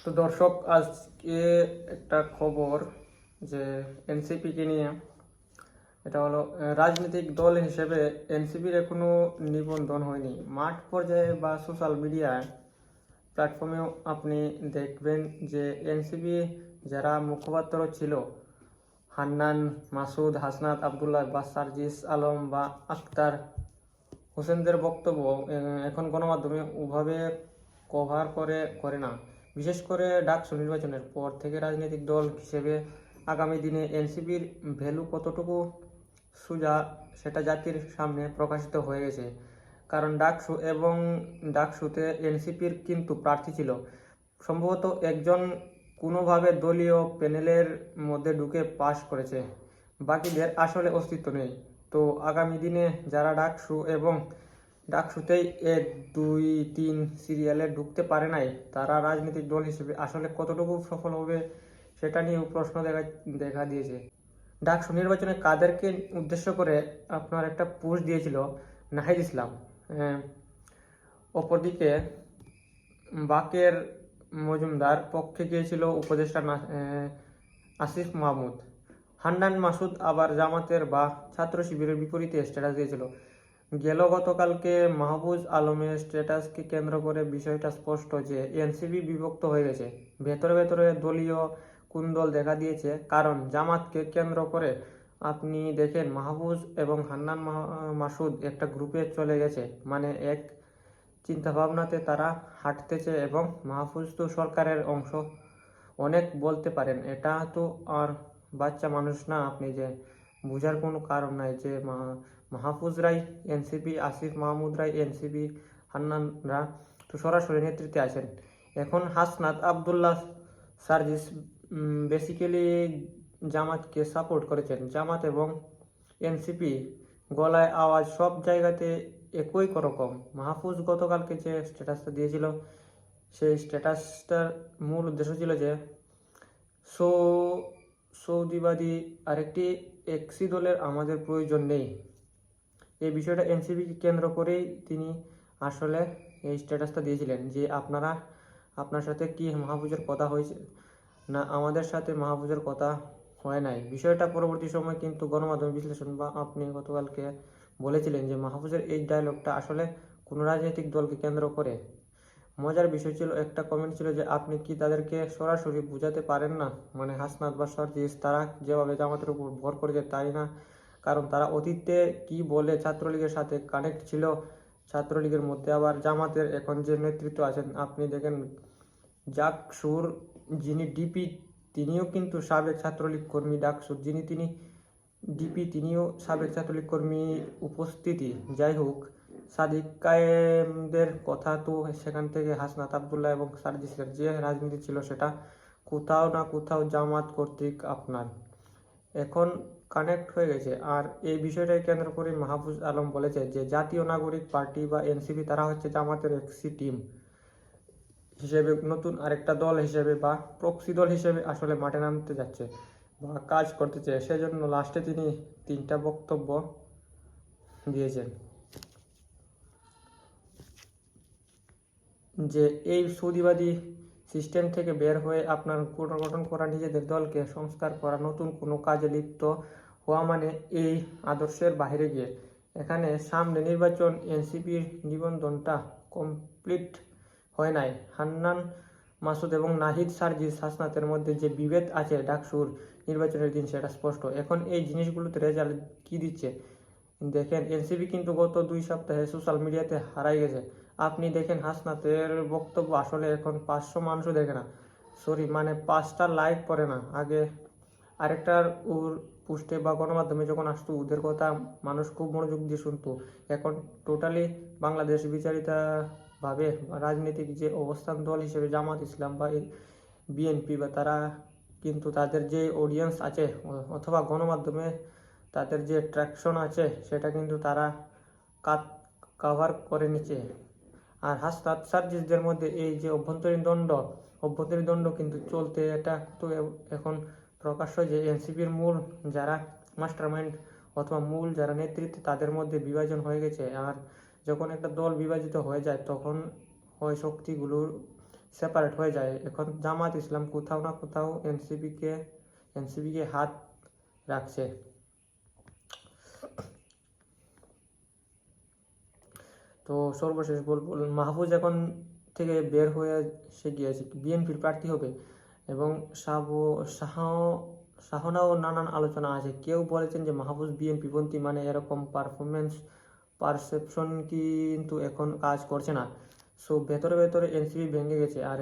তো দর্শক, আজকে একটা খবর যে এনসিপিকে নিয়ে। এটা হলো রাজনৈতিক দল হিসেবে এনসিপির এখনো নিবন্ধন হয়নি। মাঠ পর্যায়ে বা সোশ্যাল মিডিয়ায় প্ল্যাটফর্মেও আপনি দেখবেন যে এনসিপি যারা মুখপাত্র ছিল, হান্নান মাসুদ, হাসনাত আবদুল্লাহ বা সার্জিস আলম বা আক্তার হোসেনদের বক্তব্য এখন গণমাধ্যমে ওভাবে কভার করে না। বিশেষ করে ডাকসু নির্বাচনের পর থেকে রাজনৈতিক দল হিসেবে আগামী দিনে এনসিপির ভ্যালু কতটুকু সোজা সেটা জাতির সামনে প্রকাশিত হয়ে গেছে। কারণ ডাকসুতে এনসিপির কিন্তু প্রার্থী ছিল সম্ভবত একজন, কোনোভাবে দলীয় প্যানেলের মধ্যে ঢুকে পাশ করেছে, বাকিদের আসলে অস্তিত্ব নেই। তো আগামী দিনে যারা ডাকসুতেই 1, 2, 3 সিরিয়ালে ঢুকতে পারে নাই, তারা রাজনৈতিক দল হিসেবে আসলে কতটুকু সফল হবে সেটা নিয়েও প্রশ্ন দেখা দিয়েছে। ডাকসু নির্বাচনে কাদেরকে উদ্দেশ্য করে আপনার একটা পোস্ট দিয়েছিল নাহিদ ইসলাম। আহ, অপরদিকে বাকের মজুমদার পক্ষে গিয়েছিল উপদেষ্টা আসিফ মাহমুদ। হান্নান মাসুদ আবার জামাতের বা ছাত্র শিবিরের বিপরীতে স্ট্যাটাস দিয়েছিল। গতকালকে মাহফুজ আলমের স্ট্যাটাসকে কেন্দ্র করে বিষয়টা স্পষ্ট যে এনসিপি বিভক্ত হয়ে গেছে। ভেতরে ভেতরে দলীয় কুন্দল দেখা দিয়েছে। কারণ জামাতকে কেন্দ্র করে আপনি দেখেন মাহফুজ এবং হান্নান মাসুদ একটা গ্রুপে চলে গেছে, মানে এক চিন্তাভাবনাতে তারা হাঁটতেছে। এবং মাহফুজ তো সরকারের অংশ, অনেক বলতে পারেন, এটা তো আর বাচ্চা মানুষ না আপনি যে বোঝার কোনো কারণ নাই যে মাহফুজরাই এনসিপি, আসিফ মাহমুদরাই এনসিপি, হান্নানরা তো সরাসরি নেতৃত্বে আছেন। এখন হাসনাত আবদুল্লাহ সার্জিস বেসিক্যালি জামাতকে সাপোর্ট করেছেন। জামাত এবং এনসিপি গলায় আওয়াজ সব জায়গাতে একই রকম। মাহফুজ গতকালকে যে স্ট্যাটাসটা দিয়েছিল, সেই স্ট্যাটাসটার মূল উদ্দেশ্য ছিল যে সৌদিবাদী আরেকটি এক্সি দলের আমাদের প্রয়োজন নেই। এই বিষয়টা এনসিপিকে কেন্দ্র করেই তিনি আসলে এই স্ট্যাটাসটা দিয়েছিলেন যে আপনার সাথে কি মাহফুজের কথা হয়েছে না, আমাদের সাথে মাহফুজের কথা হয় নাই। বিষয়টা পরবর্তী সময় কিন্তু গণমাধ্যম বিশ্লেষণ বা আপনি গতকালকে বলেছিলেন যে মাহফুজের এই ডায়লগটা আসলে কোনো রাজনৈতিক দলকে কেন্দ্র করে। মজার বিষয় ছিল, একটা কমেন্ট ছিল যে আপনি কি তাদেরকে সরাসরি বুঝাতে পারেন না, মানে হাসনাত বা সার্জিস তারা যেভাবে জামাতের উপর ভর করেছে তাই না? কারণ তারা অতীতে কি বলে ছাত্রলীগের সাথে কানেক্ট ছিল, ছাত্রলীগের মধ্যে আবার জামাতের এখন যে নেতৃত্ব আছেন আপনি দেখেন, ডাকসুর যিনি ডিপি তিনিও কিন্তু সাবেক ছাত্রলীগ কর্মী, ডাকসুর তিনি ডিপি তিনিও সাবেক ছাত্রলীগ কর্মী উপস্থিতি। যাই হোক, সাদিক কায়েমদের কথা তো সেখান থেকে হাসনাত আবদুল্লাহ এবং সার্জিসের যে রাজনীতি ছিল সেটা কোথাও না কোথাও জামাত কর্তৃক আপনার এখন কানেক্ট হয়ে গেছে। আর এই বিষয়টাকে কেন্দ্র করে মাহফুজ আলম বলেছে যে জাতীয় নাগরিক পার্টি বা এনসিপি তারা হচ্ছে জামাতের এক্সি টিম হিসেবে, নতুন আরেকটা দল হিসেবে বা প্রক্সি দল হিসেবে আসলে মাঠে নামতে যাচ্ছে বা কাজ করতে চায়। সেজন্য লাস্টে তিনি 3টা বক্তব্য দিয়েছেন যে এই সৌদিবাদী সিস্টেম থেকে বের হয়ে আপনার পুনর্গঠন করা, নিজেদের দলকে সংস্কার করা, নতুন কোনো কাজে লিপ্ত হওয়া মানে এই আদর্শের বাইরে গিয়ে। এখানে সামনে নির্বাচন, এনসিপির নিবন্ধনটা কমপ্লিট হয় নাই। হান্নান মাসুদ এবং নাহিদ সার্জিস হাসনাতের মধ্যে যে বিভেদ আছে ডাকসুর নির্বাচনের দিন সেটা স্পষ্ট। এখন এই জিনিসগুলোতে রেজাল্ট কি দিচ্ছে দেখেন, এনসিপি কিন্তু গত 2 সপ্তাহে সোশ্যাল মিডিয়াতে হারাই গেছে। আপনি দেখেন হাসনাতের বক্তব্য আসলে এখন 500 মানুষও দেখে না, সরি মানে 5টা লাইক পড়ে না। আগে আরেকটার ওর পোস্টে বা গণমাধ্যমে যখন আসতো ওদের কথা মানুষ খুব মনোযোগ দিয়ে শুনতো। এখন টোটালি বাংলাদেশ বিচারিতা ভাবে রাজনৈতিক যে অবস্থান দল হিসেবে জামাত ইসলাম বা বিএনপি বা তারা কিন্তু তাদের যে অডিয়েন্স আছে অথবা গণমাধ্যমে তাদের যে ট্র্যাকশন আছে সেটা কিন্তু তারা কাভার করে নিচ্ছে। আর হাসনাত সার্জিসদের মধ্যে এই যে অভ্যন্তরীণ দ্বন্দ্ব কিন্তু চলতে, এটা তো এখন প্রকাশ্য যে এনসিপির মূল যারা মাস্টারমাইন্ড অথবা মূল যারা নেতৃত্ব তাদের মধ্যে বিভাজন হয়ে গেছে। আর যখন একটা দল বিভাজিত হয়ে যায় তখন হয় শক্তিগুলোর সেপারেট হয়ে যায়। এখন জামাত ইসলাম কোথাও না কোথাও এনসিপিকে হাত রাখছে। তো সর্বশেষ বলবো, মাহফুজ এখন থেকে বের হয়ে সে গিয়েছে, বিএনপির প্রার্থী হবে এবং শাহনাও নানান আলোচনা আছে। কেউ বলেছেন যে মাহফুজ বিএনপি পন্থী, মানে এরকম পারসেপশন কিন্তু এখন কাজ করছে না। সো ভেতরে ভেতরে এনসিপি ভেঙে গেছে। আর